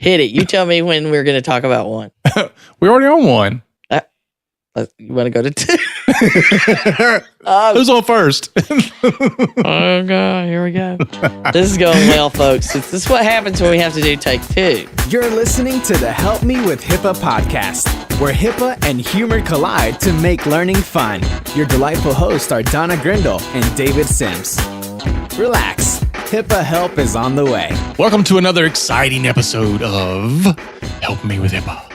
Hit it. You tell me when we're going to talk about one. We're already on one. You want to go to two? Who's on first? Oh, God. Here we go. This is going well, folks. This is what happens when we have to do take two. You're listening to the Help Me with HIPAA podcast, where HIPAA and humor collide to make learning fun. Your delightful hosts are Donna Grindle and David Sims. Relax. HIPAA help is on the way. Welcome to another exciting episode of Help Me with HIPAA.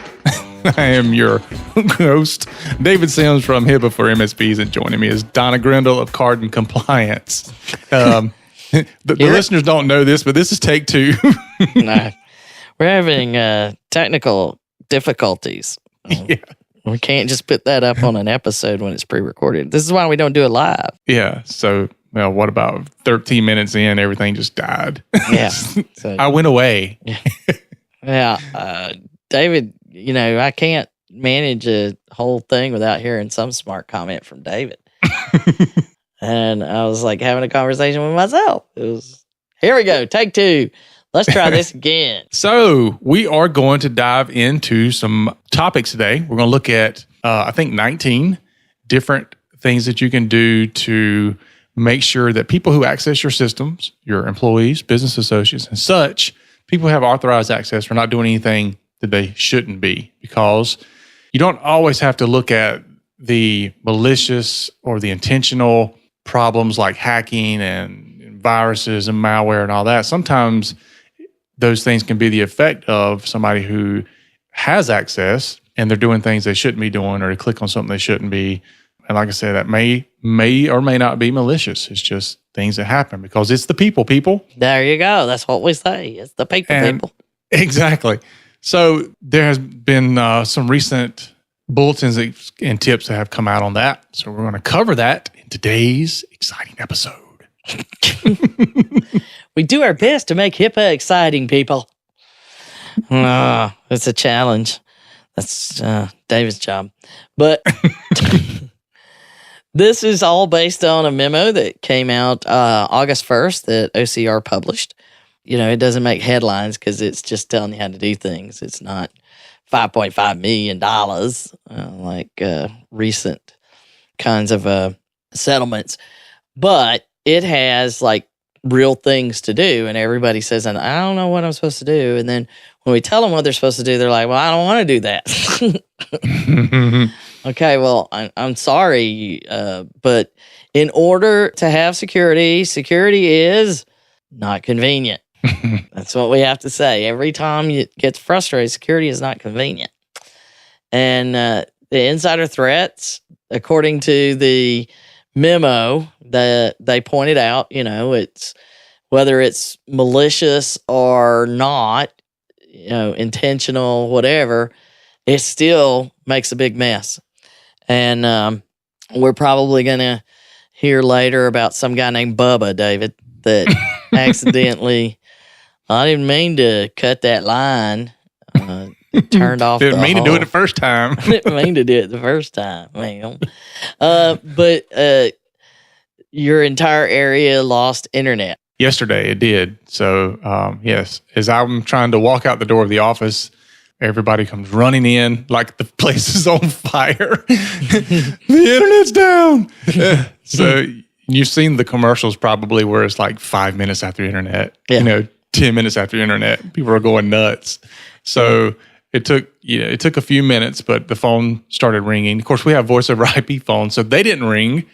I am your host, David Sims from HIPAA for MSPs, and joining me is Donna Grindle of Card and Compliance. The listeners don't know this, but this is take two. No, we're having technical difficulties. Yeah. We can't just put that up on an episode when it's pre-recorded. This is why we don't do it live. Yeah. So, well, what about 13 minutes in, everything just died? Yeah. So, I went away. Yeah. David, I can't manage a whole thing without hearing some smart comment from David. And I was like having a conversation with myself. It was, here we go, take two. Let's try this again. So we are going to dive into some topics today. We're going to look at, I think, 19 different things that you can do to make sure that people who access your systems, your employees, business associates, and such, people who have authorized access are not doing anything that they shouldn't be, because you don't always have to look at the malicious or the intentional problems like hacking and viruses and malware and all that. Sometimes those things can be the effect of somebody who has access and they're doing things they shouldn't be doing, or they click on something they shouldn't be. And like I said, that may or may not be malicious. It's just things that happen because it's the people. There you go. That's what we say. It's the people. Exactly. So there has been some recent bulletins and tips that have come out on that. So we're going to cover that in today's exciting episode. We do our best to make HIPAA exciting, people. It's a challenge. That's David's job. But this is all based on a memo that came out August 1st that OCR published. It doesn't make headlines because it's just telling you how to do things. It's not $5.5 million like recent kinds of settlements. But it has like real things to do. And everybody says, and I don't know what I'm supposed to do. And then when we tell them what they're supposed to do, they're like, well, I don't want to do that. Okay, well, I'm sorry. But in order to have security is not convenient. That's what we have to say. Every time it gets frustrated, security is not convenient. And the insider threats, according to the memo that they pointed out, it's whether it's malicious or not, intentional, whatever, it still makes a big mess. And we're probably going to hear later about some guy named Bubba, David, that accidentally... I didn't mean to cut that line. It turned off. Didn't mean to do it the first time. Didn't mean to do it the first time, man. But your entire area lost internet. Yesterday it did. So, yes, as I'm trying to walk out the door of the office, everybody comes running in like the place is on fire. The internet's down. So you've seen the commercials probably where it's like 5 minutes after internet. Yeah. 10 minutes after internet, people are going nuts. So it took a few minutes, but the phone started ringing. Of course, we have voice over IP phones, so they didn't ring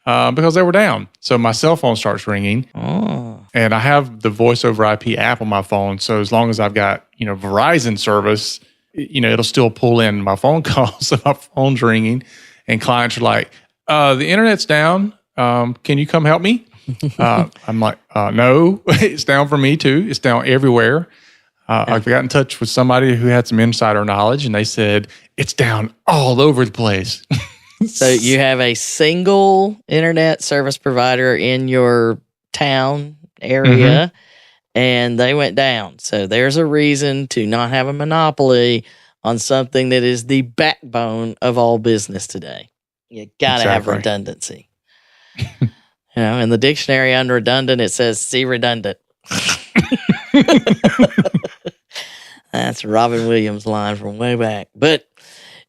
because they were down. So my cell phone starts ringing, and I have the voice over IP app on my phone. So as long as I've got Verizon service, it'll still pull in my phone calls. So my phone's ringing, and clients are like, "The internet's down. Can you come help me?" I'm like, no, it's down for me too. It's down everywhere. I got in touch with somebody who had some insider knowledge, and they said it's down all over the place. So you have a single internet service provider in your town area, and they went down. So there's a reason to not have a monopoly on something that is the backbone of all business today. You got to have redundancy. In the dictionary on redundant, it says see redundant. That's a Robin Williams line from way back. But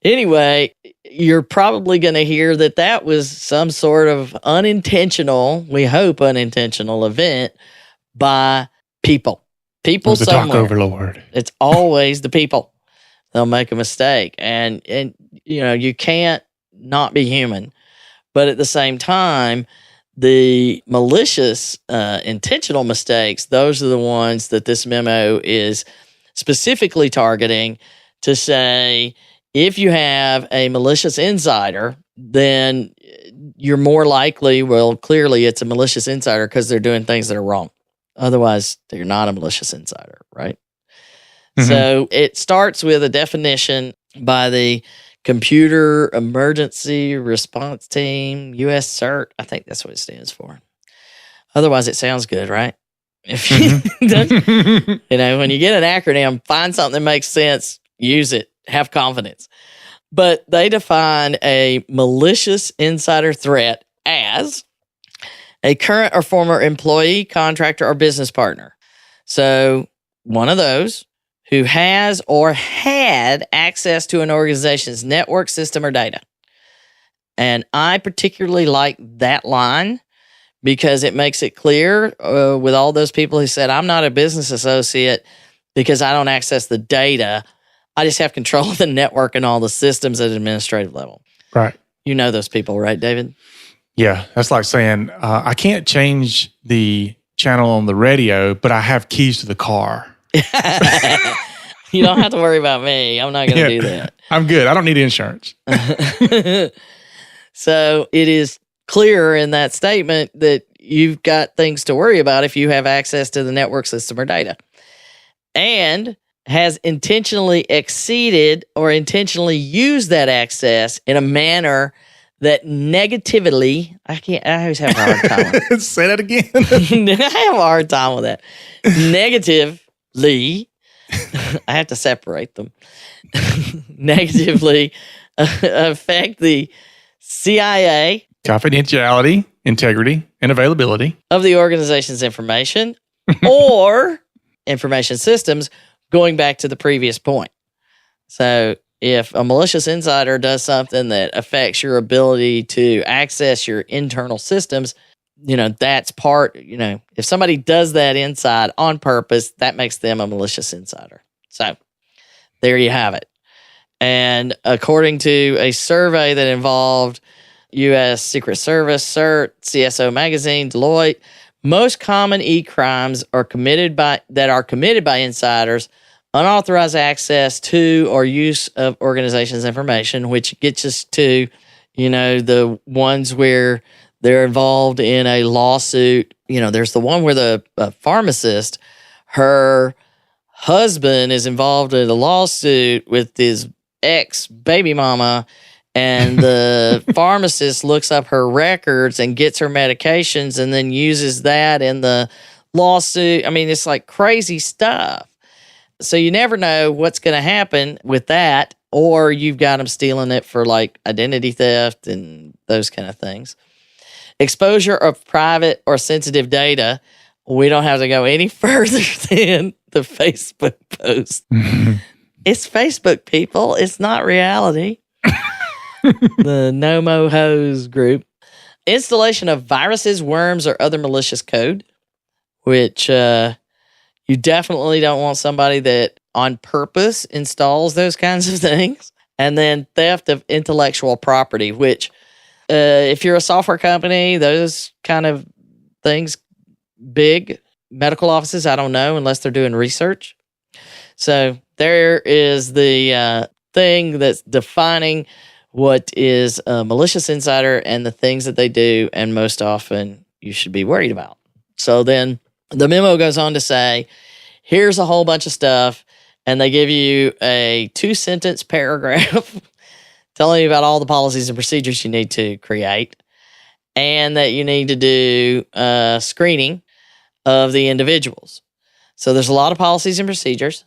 anyway, you're probably going to hear that was some sort of unintentional, we hope unintentional event by people. People the somewhere. dark overlord. It's always the people. They'll make a mistake. And you can't not be human. But at the same time, the malicious, intentional mistakes, those are the ones that this memo is specifically targeting to say, if you have a malicious insider, then you're more likely, clearly it's a malicious insider because they're doing things that are wrong. Otherwise, you're not a malicious insider, right? Mm-hmm. So it starts with a definition by the Computer Emergency Response Team, U.S. CERT. I think that's what it stands for. Otherwise, it sounds good, right? If when you get an acronym, find something that makes sense, use it, have confidence. But they define a malicious insider threat as a current or former employee, contractor, or business partner. So one of those who has or had access to an organization's network, system, or data. And I particularly like that line because it makes it clear with all those people who said, I'm not a business associate because I don't access the data. I just have control of the network and all the systems at an administrative level. Right. You know those people, right, David? Yeah. That's like saying, I can't change the channel on the radio, but I have keys to the car. You don't have to worry about me. I'm not going to do that. I'm good. I don't need insurance. So it is clear in that statement that you've got things to worry about if you have access to the network, system, or data. And has intentionally exceeded or intentionally used that access in a manner that negatively, I always have a hard time with it. Say that again. I have a hard time with that. Negatively, I have to separate them. Negatively affect the CIA, confidentiality, integrity, and availability of the organization's information or information systems, going back to the previous point. So if a malicious insider does something that affects your ability to access your internal systems, that's part, if somebody does that inside on purpose, that makes them a malicious insider. So there you have it. And according to a survey that involved U.S. Secret Service, CERT, CSO Magazine, Deloitte, most common e-crimes are committed by insiders, unauthorized access to or use of organizations' information, which gets us to, the ones where they're involved in a lawsuit. There's the one where the pharmacist, her husband is involved in a lawsuit with his ex-baby mama, and the pharmacist looks up her records and gets her medications and then uses that in the lawsuit. I mean, it's like crazy stuff. So you never know what's going to happen with that, or you've got them stealing it for like identity theft and those kind of things. Exposure of private or sensitive data. We don't have to go any further than the Facebook post. It's Facebook, people. It's not reality. The No Mo Hose group. Installation of viruses, worms, or other malicious code, which you definitely don't want somebody that on purpose installs those kinds of things. And then theft of intellectual property, which if you're a software company, those kind of things, big medical offices, I don't know unless they're doing research. So there is the thing that's defining what is a malicious insider and the things that they do, and most often you should be worried about. So then the memo goes on to say, here's a whole bunch of stuff, and they give you a 2-sentence paragraph telling you about all the policies and procedures you need to create, and that you need to do screening of the individuals. So there's a lot of policies and procedures.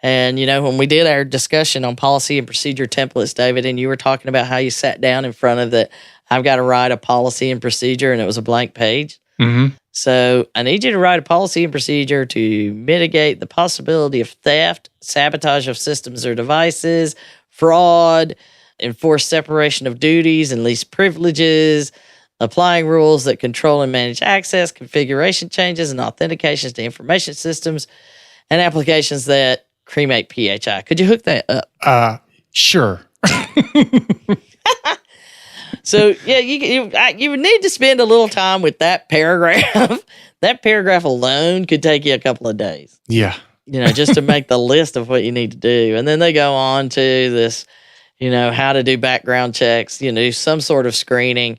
And, when we did our discussion on policy and procedure templates, David, and you were talking about how you sat down in front of I've got to write a policy and procedure, and it was a blank page. Mm-hmm. So I need you to write a policy and procedure to mitigate the possibility of theft, sabotage of systems or devices, fraud, enforce separation of duties and least privileges, applying rules that control and manage access, configuration changes, and authentications to information systems, and applications that cremate PHI. Could you hook that up? Sure. So, yeah, you would need to spend a little time with that paragraph. That paragraph alone could take you a couple of days. Yeah. Just to make the list of what you need to do. And then they go on to this, how to do background checks, some sort of screening,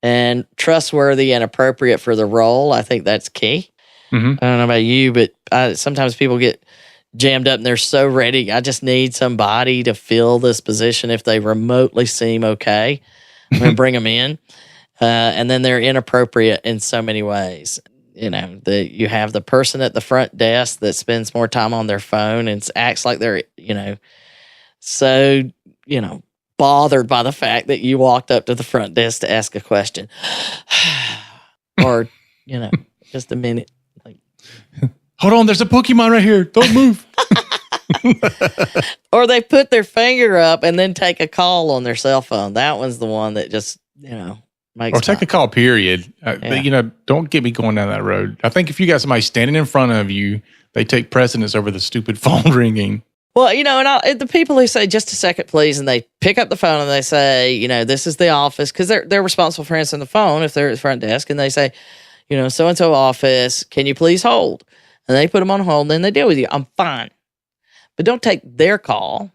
and trustworthy and appropriate for the role. I think that's key. Mm-hmm. I don't know about you, but sometimes people get jammed up and they're so ready. I just need somebody to fill this position if they remotely seem okay. I'm going to bring them in. And then they're inappropriate in so many ways. You have the person at the front desk that spends more time on their phone and acts like they're, so, bothered by the fact that you walked up to the front desk to ask a question. Or, just a minute. Like, hold on, there's a Pokemon right here. Don't move. Or they put their finger up and then take a call on their cell phone. That one's the one that just, makes. Or take a call, period. Don't get me going down that road. I think if you got somebody standing in front of you, they take precedence over the stupid phone ringing. Well, and the people who say, just a second, please, and they pick up the phone and they say, this is the office, because they're responsible for answering the phone if they're at the front desk, and they say, so-and-so office, can you please hold? And they put them on hold, and then they deal with you. I'm fine. But don't take their call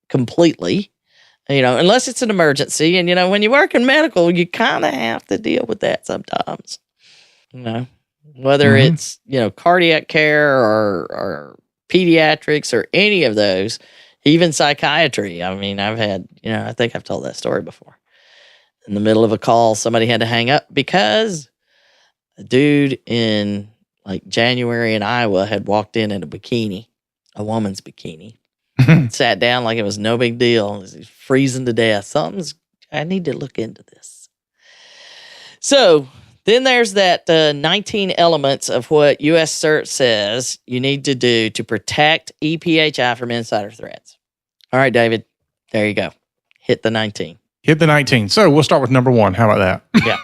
completely, unless it's an emergency. And, when you work in medical, you kind of have to deal with that sometimes, whether it's, cardiac care or pediatrics or any of those, even psychiatry. I mean, I've had, I think I've told that story before. In the middle of a call, somebody had to hang up because a dude in January in Iowa had walked in a bikini. A woman's bikini, sat down like it was no big deal. He's freezing to death. I need to look into this. So then there's that 19 elements of what U.S. CERT says you need to do to protect ePHI from insider threats. All right, David, there you go. Hit the 19. Hit the 19. So we'll start with number 1. How about that? Yeah.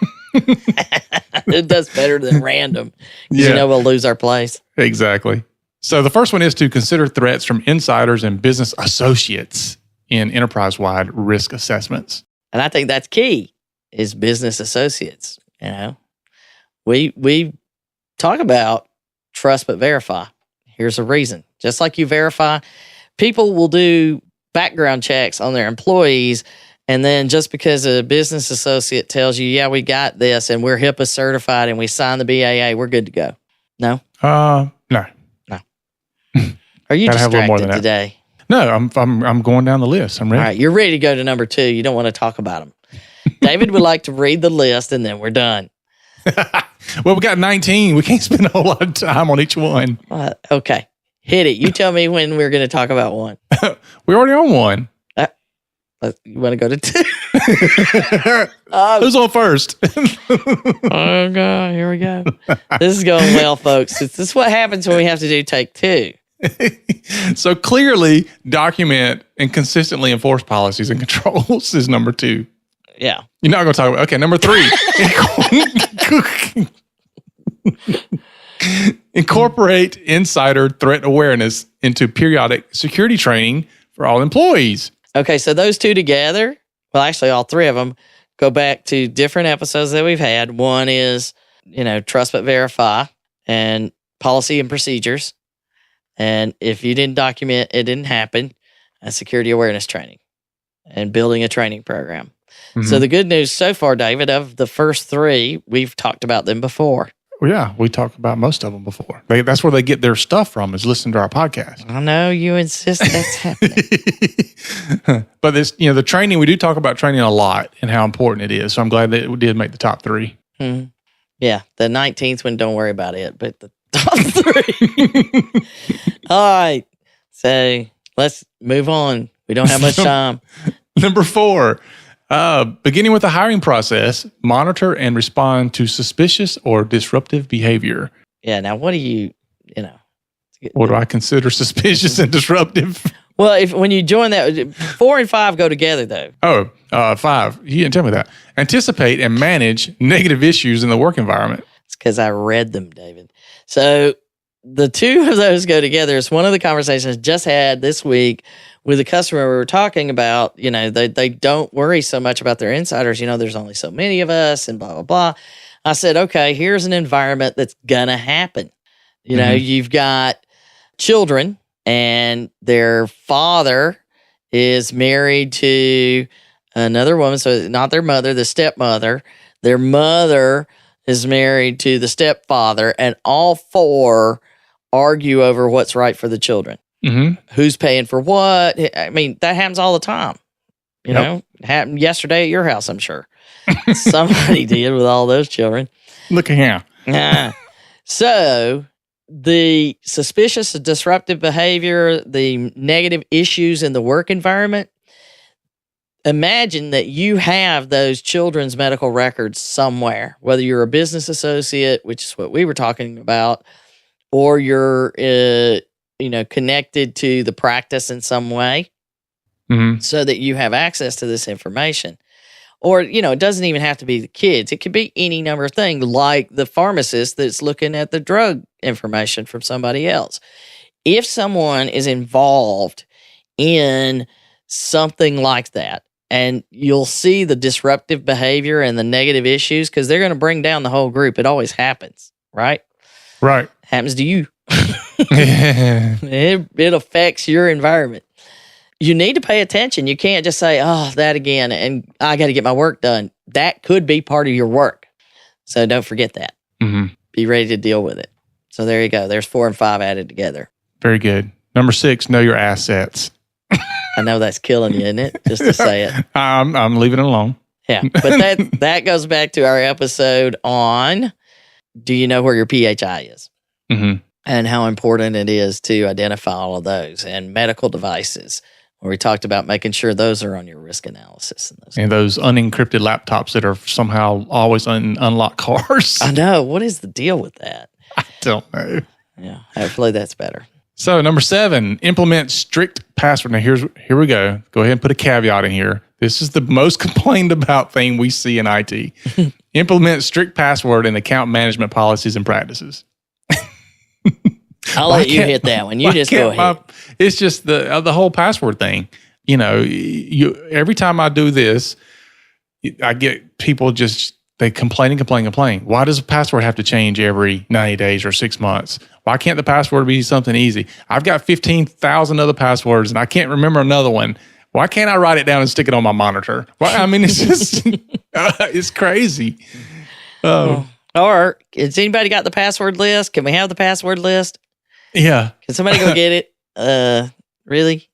It does better than random. Yeah. We'll lose our place. Exactly. So the first one is to consider threats from insiders and business associates in enterprise-wide risk assessments. And I think that's key, is business associates. We talk about trust but verify. Here's a reason. Just like you verify, people will do background checks on their employees, and then just because a business associate tells you, yeah, we got this and we're HIPAA certified and we signed the BAA, we're good to go. No? No. Are you Gotta distracted today? No, I'm going down the list. I'm ready. All right, you're ready to go to number 2. You don't want to talk about them. David would like to read the list, and then we're done. Well, we got 19. We can't spend a whole lot of time on each one. Okay, hit it. You tell me when we're going to talk about one. We're already on 1. You want to go to 2? Who's on first? Oh, God, here we go. This is going well, folks. This is what happens when we have to do take 2. So clearly document and consistently enforce policies and controls is number 2. Yeah. You're not going to talk about, okay, number 3. Incorporate insider threat awareness into periodic security training for all employees. Okay, so those 2 together, well, actually all 3 of them, go back to different episodes that we've had. One is, trust but verify, and policy and procedures. And if you didn't document, it didn't happen. Security awareness training and building a training program. Mm-hmm. So the good news so far, David, of the first 3, we've talked about them before. Well, yeah, we talked about most of them before. That's where they get their stuff from, is listening to our podcast. I know you insist that's happening. But this, the training, we do talk about training a lot and how important it is. So I'm glad that it did make the top 3. Mm-hmm. Yeah, the 19th one, don't worry about it, but the top 3. All right, so let's move on. We don't have much time. Number 4, Beginning with the hiring process, monitor and respond to suspicious or disruptive behavior. Yeah. Now, what do you know? What do I consider suspicious and disruptive? Well, when you join that, 4 and 5 go together, though. 5. You didn't tell me that. Anticipate and manage negative issues in the work environment. It's because I read them, David. So the two of those go together. It's one of the conversations I just had this week with a customer. We were talking about, they don't worry so much about their insiders. There's only so many of us and blah, blah, blah. I said, okay, here's an environment that's going to happen. You've got children and their father is married to another woman. So not their mother, the stepmother. Their mother is married to the stepfather, and all 4 argue over what's right for the children. Mm-hmm. Who's paying for what? I mean, that happens all the time. It happened yesterday at your house, I'm sure. Somebody did with all those children. Look at him. So the suspicious and disruptive behavior, the negative issues in the work environment, imagine that you have those children's medical records somewhere, whether you're a business associate, which is what we were talking about, or you're connected to the practice in some way, so that you have access to this information. Or, it doesn't even have to be the kids. It could be any number of things, like the pharmacist that's looking at the drug information from somebody else. If someone is involved in something like that, and you'll see the disruptive behavior and the negative issues, because they're going to bring down the whole group. It always happens, right? Right. Happens to you. It affects your environment. You need to pay attention. You can't just say, that again, and I got to get my work done. That could be part of your work. So don't forget that. Mm-hmm. Be ready to deal with it. So there you go. There's 4 and 5 added together. Very good. Number 6, know your assets. I know that's killing you, isn't it? Just to say it. I'm leaving it alone. Yeah. But that goes back to our episode on, do you know where your PHI is? Mm-hmm. And how important it is to identify all of those, and medical devices, where we talked about making sure those are on your risk analysis. And those unencrypted laptops that are somehow always unlocked cars. I know. What is the deal with that? I don't know. Yeah. Hopefully that's better. So number 7, implement strict password. Now here we go. Go ahead and put a caveat in here. This is the most complained about thing we see in IT. Implement strict password and account management policies and practices. I'll let you hit that one. You just go ahead. It's just the whole password thing. Every time I do this, I get people they complain. Why does a password have to change every 90 days or 6 months? Why can't the password be something easy? I've got 15,000 other passwords and I can't remember another one. Why can't I write it down and stick it on my monitor? It's just, it's crazy. Or has anybody got the password list? Can we have the password list? Yeah. Can somebody go get it? Really?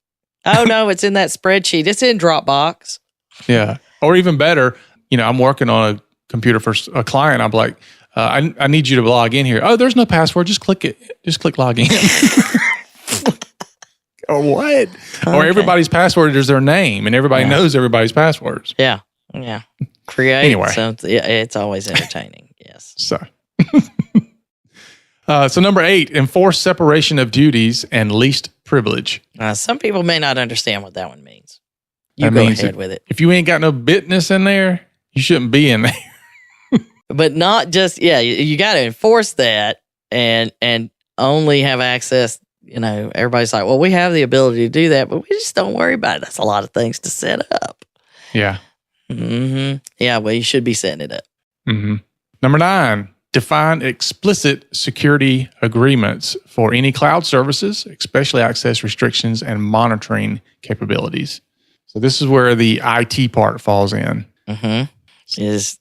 Oh, no, it's in that spreadsheet. It's in Dropbox. Yeah. Or even better, I'm working on a computer for a client. I'm like, I need you to log in here. Oh, there's no password. Just click it. Just click log in. Or what? Okay. Or everybody's password is their name, and everybody knows everybody's passwords. Yeah. Yeah. Create anyway. Something. Yeah, it's always entertaining. Yes. So number 8, enforce separation of duties and least privilege. Some people may not understand what that one means. You go ahead with it. If you ain't got no business in there, you shouldn't be in there. But not just, you got to enforce that and only have access. Everybody's like, well, we have the ability to do that, but we just don't worry about it. That's a lot of things to set up. Yeah. Mm-hmm. Yeah, well, you should be setting it up. Mm-hmm. Number 9, define explicit security agreements for any cloud services, especially access restrictions and monitoring capabilities. So this is where the IT part falls in. Mm-hmm.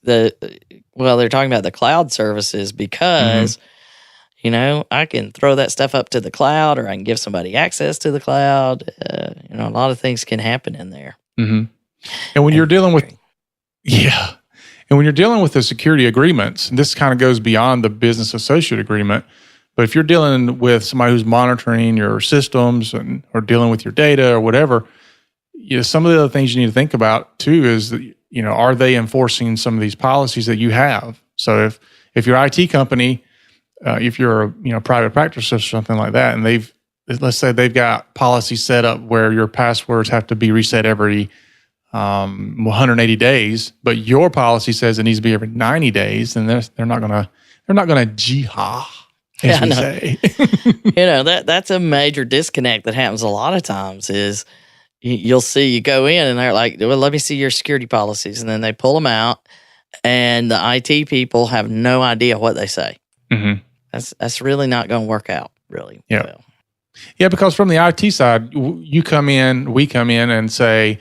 They're talking about the cloud services because, I can throw that stuff up to the cloud, or I can give somebody access to the cloud. A lot of things can happen in there. Mm-hmm. And when you're dealing with, and when you're dealing with the security agreements, and this kind of goes beyond the business associate agreement, but if you're dealing with somebody who's monitoring your systems or dealing with your data or whatever, some of the other things you need to think about too is that, are they enforcing some of these policies that you have? So if your IT company, if you're a private practice or something like that, and let's say they've got policies set up where your passwords have to be reset every 180 days, but your policy says it needs to be every 90 days, then they're not gonna jihad, as we say. That's a major disconnect that happens a lot of times. Is you'll see you go in and they're like, well, let me see your security policies, and then they pull them out, and the IT people have no idea what they say. Mm-hmm. That's really not going to work out really well. Yeah, because from the IT side, we come in and say,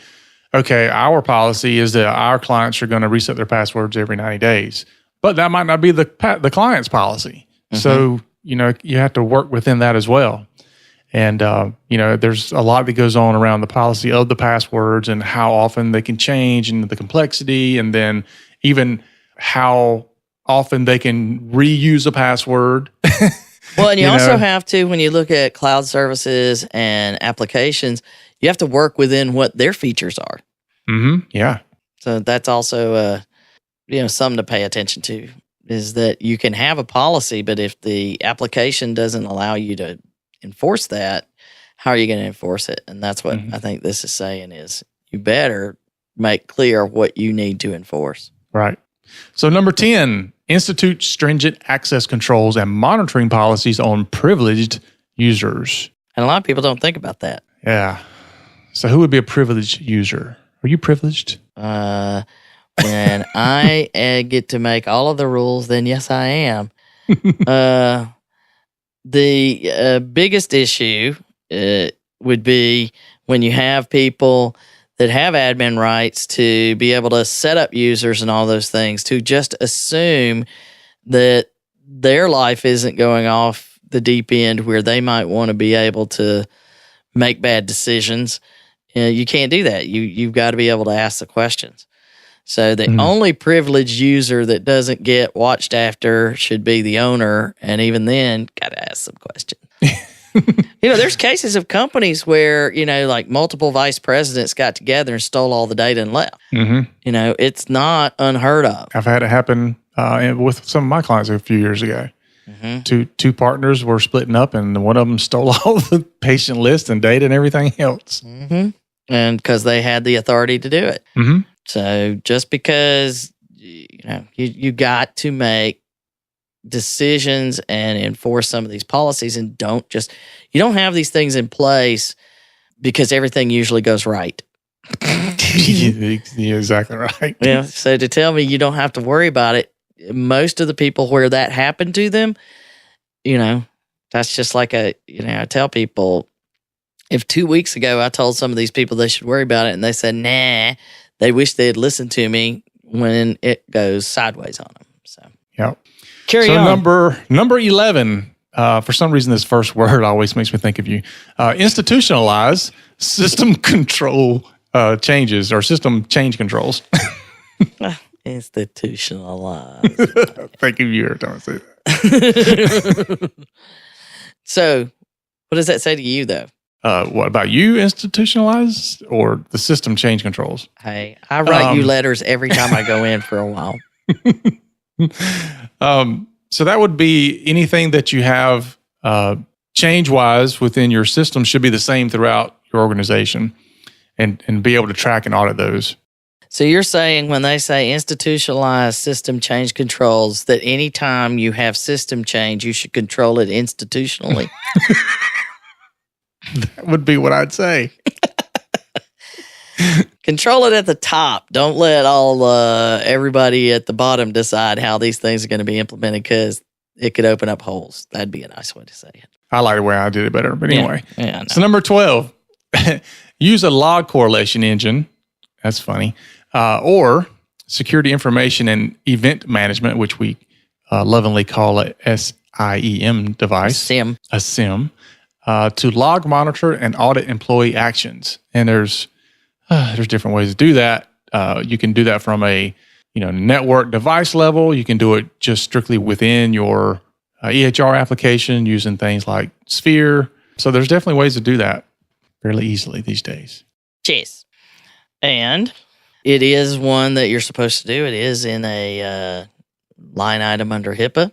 okay, our policy is that our clients are going to reset their passwords every 90 days. But that might not be the client's policy. Mm-hmm. So, you have to work within that as well. And, there's a lot that goes on around the policy of the passwords and how often they can change and the complexity, and then even how often they can reuse a password. Well, and you also have to, when you look at cloud services and applications, you have to work within what their features are. Mm-hmm. Yeah. So that's also, something to pay attention to, is that you can have a policy, but if the application doesn't allow you to enforce that, how are you going to enforce it? And that's what I think this is saying, is you better make clear what you need to enforce. Right. So number 10, institute stringent access controls and monitoring policies on privileged users. And a lot of people don't think about that. Yeah. So who would be a privileged user? Are you privileged? When I get to make all of the rules, then yes, I am. The biggest issue would be when you have people that have admin rights to be able to set up users and all those things, to just assume that their life isn't going off the deep end where they might want to be able to make bad decisions. You can't do that. You've got to be able to ask the questions. So the only privileged user that doesn't get watched after should be the owner. And even then, got to ask some questions. There's cases of companies where, like multiple vice presidents got together and stole all the data and left. Mm-hmm. It's not unheard of. I've had it happen with some of my clients a few years ago. Mm-hmm. Two partners were splitting up, and one of them stole all the patient list and data and everything else. Mm-hmm. And because they had the authority to do it. Mm-hmm. So just because, you got to make decisions and enforce some of these policies, and you don't have these things in place because everything usually goes right. You're exactly right. Yeah. So to tell me you don't have to worry about it, most of the people where that happened to them, that's just like I tell people, if 2 weeks ago I told some of these people they should worry about it and they said, nah, they wish they had listened to me when it goes sideways on them. So, yeah. Carry on. Number 11, for some reason, this first word always makes me think of you. Institutionalize system control changes, or system change controls. Institutionalize. Thank you every time I say that. So, what does that say to you, though? What about you, institutionalized, or the system change controls? Hey, I write you letters every time I go in for a while. So that would be anything that you have change-wise within your system should be the same throughout your organization, and be able to track and audit those. So you're saying when they say institutionalized system change controls, that anytime you have system change, you should control it institutionally? That would be what I'd say. Control it at the top. Don't let everybody at the bottom decide how these things are going to be implemented, because it could open up holes. That'd be a nice way to say it. I like the way I did it better. But anyway. Yeah, so number 12, use a log correlation engine. That's funny. Or security information and event management, which we lovingly call a SIEM device. A SIM. To log, monitor, and audit employee actions. And there's different ways to do that. You can do that from a network device level. You can do it just strictly within your EHR application using things like Sphere. So there's definitely ways to do that fairly easily these days. Cheers. And it is one that you're supposed to do. It is in a line item under HIPAA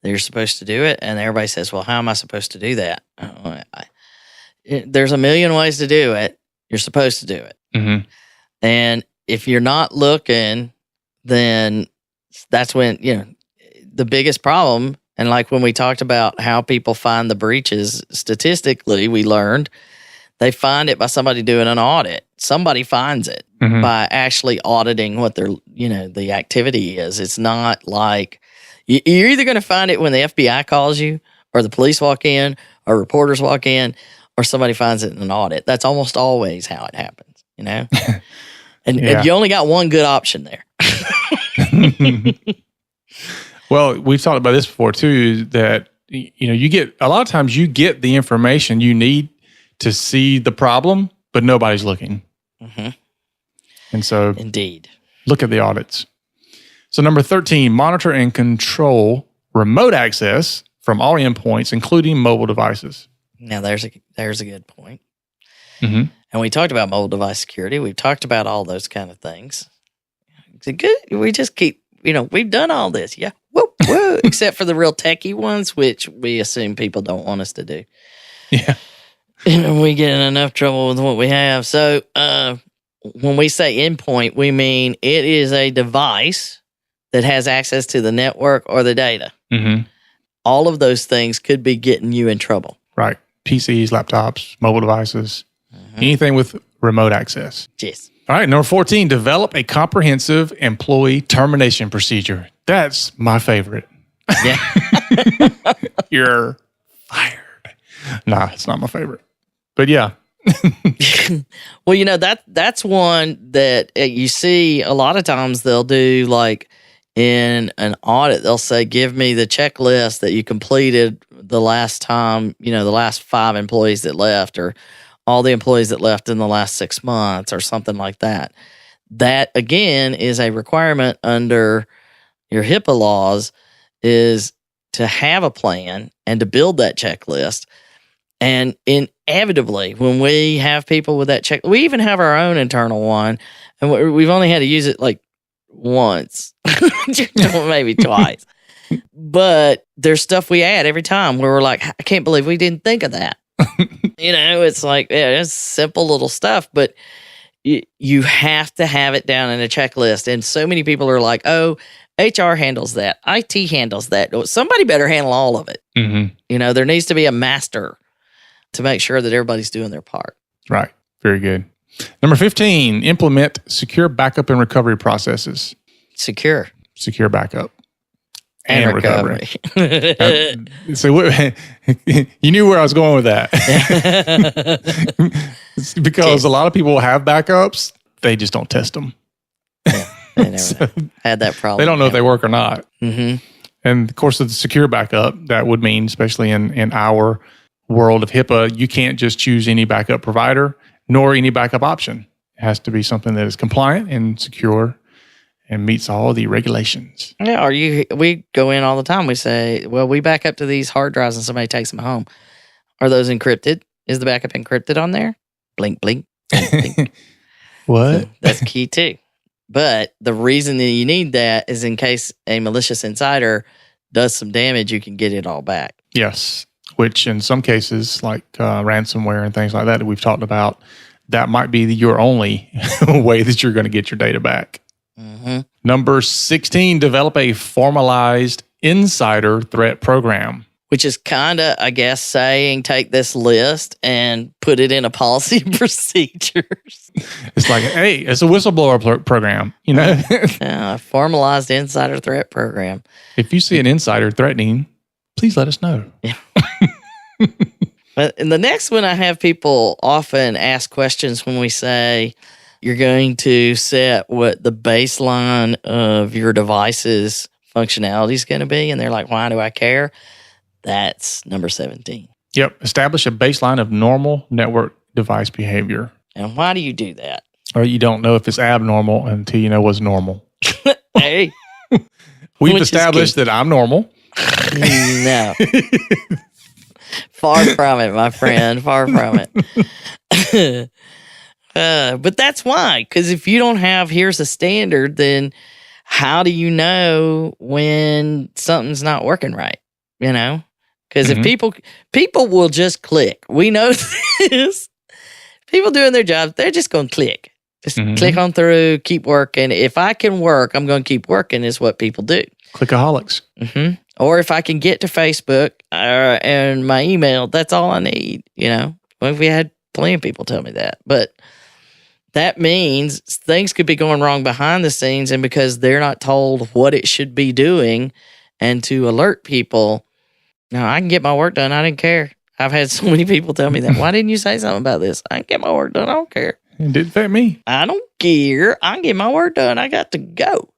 that you're supposed to do it. And everybody says, well, how am I supposed to do that? There's a million ways to do it. You're supposed to do it. Mm-hmm. And if you're not looking, then that's when, the biggest problem. And like when we talked about how people find the breaches, statistically, we learned they find it by somebody doing an audit. Somebody finds it by actually auditing what their, the activity is. It's not like you're either going to find it when the FBI calls you or the police walk in or reporters walk in or somebody finds it in an audit. That's almost always how it happens, And you only got one good option there. Well, we've talked about this before too, that, you get, a lot of times you get the information you need to see the problem, but nobody's looking. Mm-hmm. And so indeed, look at the audits. So number 13, monitor and control remote access from all endpoints, including mobile devices. Now there's a good point. Mm-hmm. And we talked about mobile device security. We've talked about all those kind of things. It's good. We just keep, we've done all this. Yeah. Whoa, whoa. Except for the real techie ones, which we assume people don't want us to do. Yeah. We get in enough trouble with what we have. So when we say endpoint, we mean it is a device that has access to the network or the data. Mm-hmm. All of those things could be getting you in trouble. Right. PCs, laptops, mobile devices, anything with remote access. Yes. All right. Number 14, develop a comprehensive employee termination procedure. That's my favorite. Yeah. You're fired. Nah, it's not my favorite. But yeah. Well, that's one that you see a lot of times they'll do, like in an audit, they'll say, give me the checklist that you completed the last time, the last 5 employees that left or all the employees that left in the last 6 months or something like that. That, again, is a requirement under your HIPAA laws, is to have a plan and to build that checklist. And inevitably, when we have people with that check, we even have our own internal one, and we've only had to use it like once, maybe twice. But there's stuff we add every time where we're like, I can't believe we didn't think of that. It's like, it's simple little stuff, but you have to have it down in a checklist. And so many people are like, oh, HR handles that. IT handles that. Somebody better handle all of it. Mm-hmm. There needs to be a master to make sure that everybody's doing their part. Right. Very good. Number 15, implement secure backup and recovery processes. Secure backup and recovery. So you knew where I was going with that. It's because a lot of people have backups. They just don't test them. Yeah, they never had that problem. They don't know if they work or not. Mm-hmm. And of course, with the secure backup, that would mean, especially in our world of HIPAA, you can't just choose any backup provider nor any backup option. It has to be something that is compliant and secure and meets all the regulations. Yeah, we go in all the time. We say, well, we back up to these hard drives and somebody takes them home. Are those encrypted? Is the backup encrypted on there? Blink, blink, blink, blink. What? So that's key too. But the reason that you need that is in case a malicious insider does some damage, you can get it all back. Yes, which in some cases, like ransomware and things like that we've talked about, that might be your only way that you're going to get your data back. Mm-hmm. Number 16, develop a formalized insider threat program. Which is kind of, I guess, saying take this list and put it in a policy and procedures. It's like, hey, it's a whistleblower program, A formalized insider threat program. If you see an insider threatening, please let us know. Yeah. But in the next one, I have people often ask questions when we say you're going to set what the baseline of your device's functionality is going to be. And they're like, why do I care? That's number 17. Yep. Establish a baseline of normal network device behavior. And why do you do that? Or you don't know if it's abnormal until you know what's normal. Hey. We've established that I'm normal. No. Far from it, my friend. Far from it. But that's why, because if you don't have, here's a standard, then how do you know when something's not working right? You know, because if people will just click. We know this. People doing their job, they're just going to click. Just click on through, keep working. If I can work, I'm going to keep working is what people do. Clickaholics. Or if I can get to Facebook and my email, that's all I need, you know. Well, we had plenty of people tell me that. But that means things could be going wrong behind the scenes, and because they're not told what it should be doing and to alert people, no, I can get my work done. I didn't care. I've had so many people tell me that. Why didn't you say something about this? I can get my work done. I don't care. It didn't affect me. I don't care. I can get my work done. I got to go.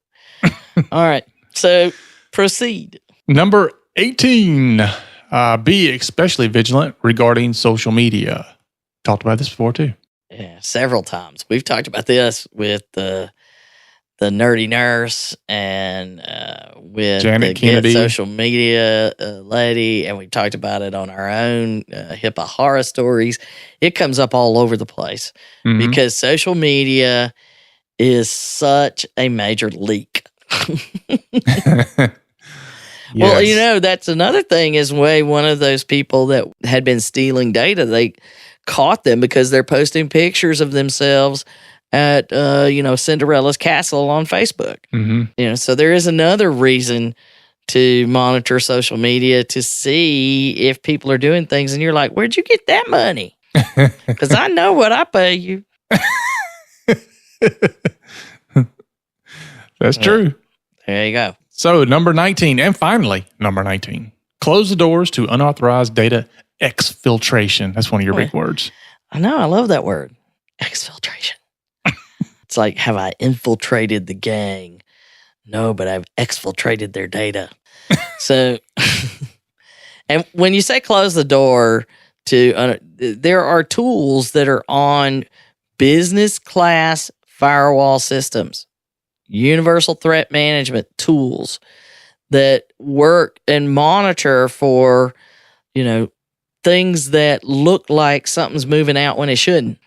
All right. So proceed. Number 18, be especially vigilant regarding social media. Talked about this before too. Yeah, several times. We've talked about this with the nerdy nurse and with Janet the Kennedy. Get social media lady, and we talked about it on our own HIPAA horror stories. It comes up all over the place because social media is such a major leak. Well, you know, that's another thing is one of those people that had been stealing data, they caught them because they're posting pictures of themselves at, Cinderella's castle on Facebook. You know, so there is another reason to monitor social media to see if people are doing things. And you're like, where'd you get that money? Because I know what I pay you. That's true. There you go. So number 19, and finally, number 19, close the doors to unauthorized data exfiltration. That's one of your big words. I know. I love that word. Exfiltration. It's like, have I infiltrated the gang? No, but I've exfiltrated their data. So, and when you say close the door to, there are tools that are on business class firewall systems. Universal threat management tools that work and monitor for, things that look like something's moving out when it shouldn't.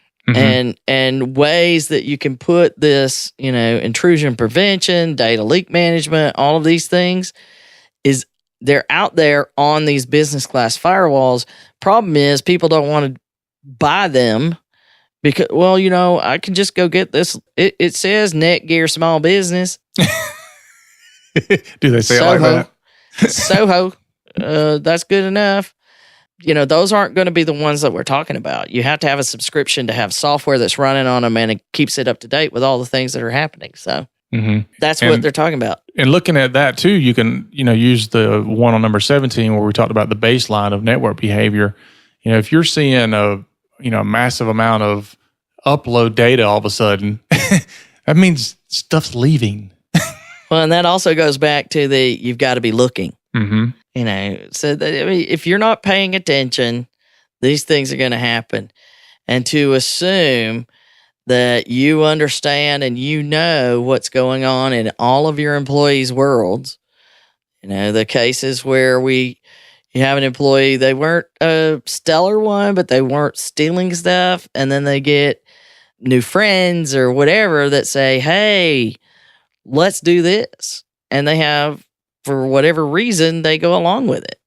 And ways that you can put this, intrusion prevention, data leak management, all of these things is they're out there on these business class firewalls. Problem is people don't want to buy them. Because, I can just go get this. It says Netgear Small Business. Do they say Soho, it like that? Soho. That's good enough. Those aren't going to be the ones that we're talking about. You have to have a subscription to have software that's running on them and it keeps it up to date with all the things that are happening. So that's what they're talking about. And looking at that too, you can, use the one on number 17 where we talked about the baseline of network behavior. If you're seeing a massive amount of upload data all of a sudden, that means stuff's leaving. Well, and that also goes back to you've got to be looking. So that, if you're not paying attention, these things are going to happen. And to assume that you understand and what's going on in all of your employees' worlds, the cases where you have an employee, they weren't a stellar one, but they weren't stealing stuff. And then they get new friends or whatever that say, hey, let's do this. And they have, for whatever reason, they go along with it.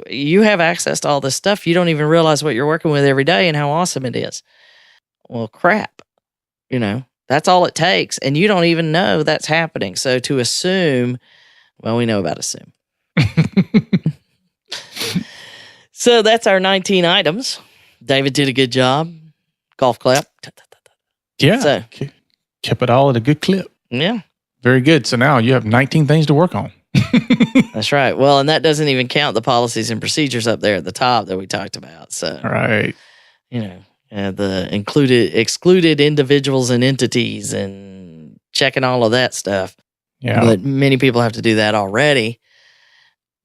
You have access to all this stuff. You don't even realize what you're working with every day and how awesome it is. Well, crap. That's all it takes. And you don't even know that's happening. So to assume, we know about assume. So that's our 19 items. David did a good job. Golf clap. Yeah. So, kept it all at a good clip. Yeah. Very good. So now you have 19 things to work on. That's right. Well, and that doesn't even count the policies and procedures up there at the top that we talked about. So, right. The excluded individuals and entities and checking all of that stuff. Yeah. But many people have to do that already.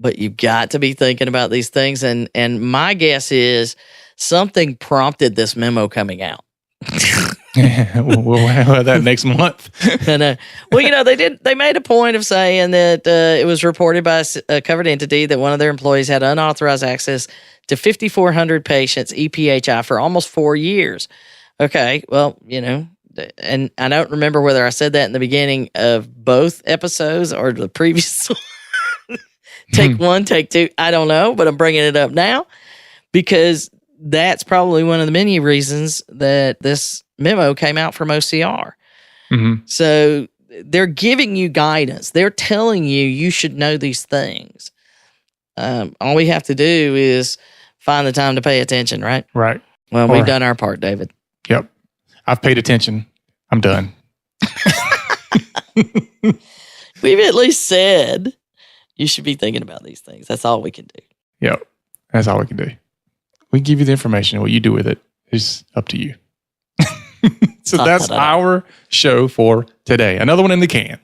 But you've got to be thinking about these things. And my guess is something prompted this memo coming out. We'll have that next month. And, they made a point of saying that it was reported by a covered entity that one of their employees had unauthorized access to 5,400 patients, ePHI, for almost 4 years. Okay. Well, and I don't remember whether I said that in the beginning of both episodes or the previous one. Take one, take two. I don't know, but I'm bringing it up now because that's probably one of the many reasons that this memo came out from OCR. So they're giving you guidance. They're telling you should know these things. All we have to do is find the time to pay attention, right? Right. Well, we've done our part, David. Yep. I've paid attention. I'm done. We've at least said you should be thinking about these things. That's all we can do. Yep. That's all we can do. We give you the information. What you do with it is up to you. So that's our show for today. Another one in the can.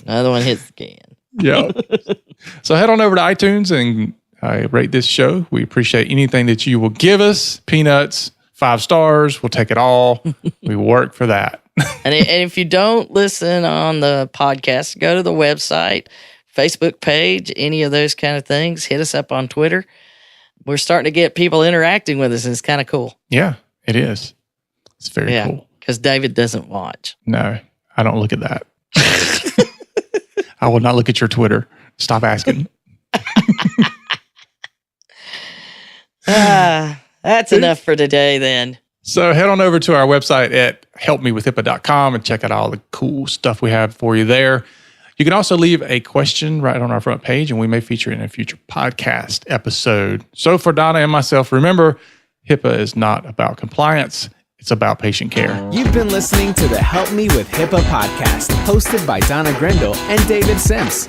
Another one hits the can. Yeah. So head on over to iTunes and rate this show. We appreciate anything that you will give us. Peanuts, 5 stars. We'll take it all. We work for that. And if you don't listen on the podcast, go to the website, Facebook page, any of those kind of things. Hit us up on Twitter. We're starting to get people interacting with us, and it's kind of cool. Yeah, it is. It's very cool. Because David doesn't watch. No, I don't look at that. I will not look at your Twitter. Stop asking. That's enough for today then. So head on over to our website at helpmewithhipaa.com and check out all the cool stuff we have for you there. You can also leave a question right on our front page, and we may feature it in a future podcast episode. So for Donna and myself, remember, HIPAA is not about compliance. It's about patient care. You've been listening to the Help Me with HIPAA podcast, hosted by Donna Grindle and David Sims.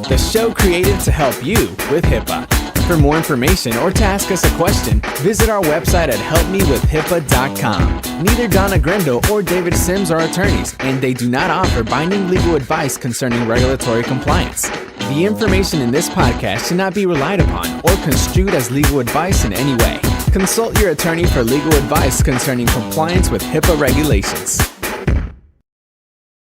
The show created to help you with HIPAA. For more information or to ask us a question, visit our website at helpmewithhipaa.com. Neither Donna Grindle or David Sims are attorneys, and they do not offer binding legal advice concerning regulatory compliance. The information in this podcast should not be relied upon or construed as legal advice in any way. Consult your attorney for legal advice concerning compliance with HIPAA regulations.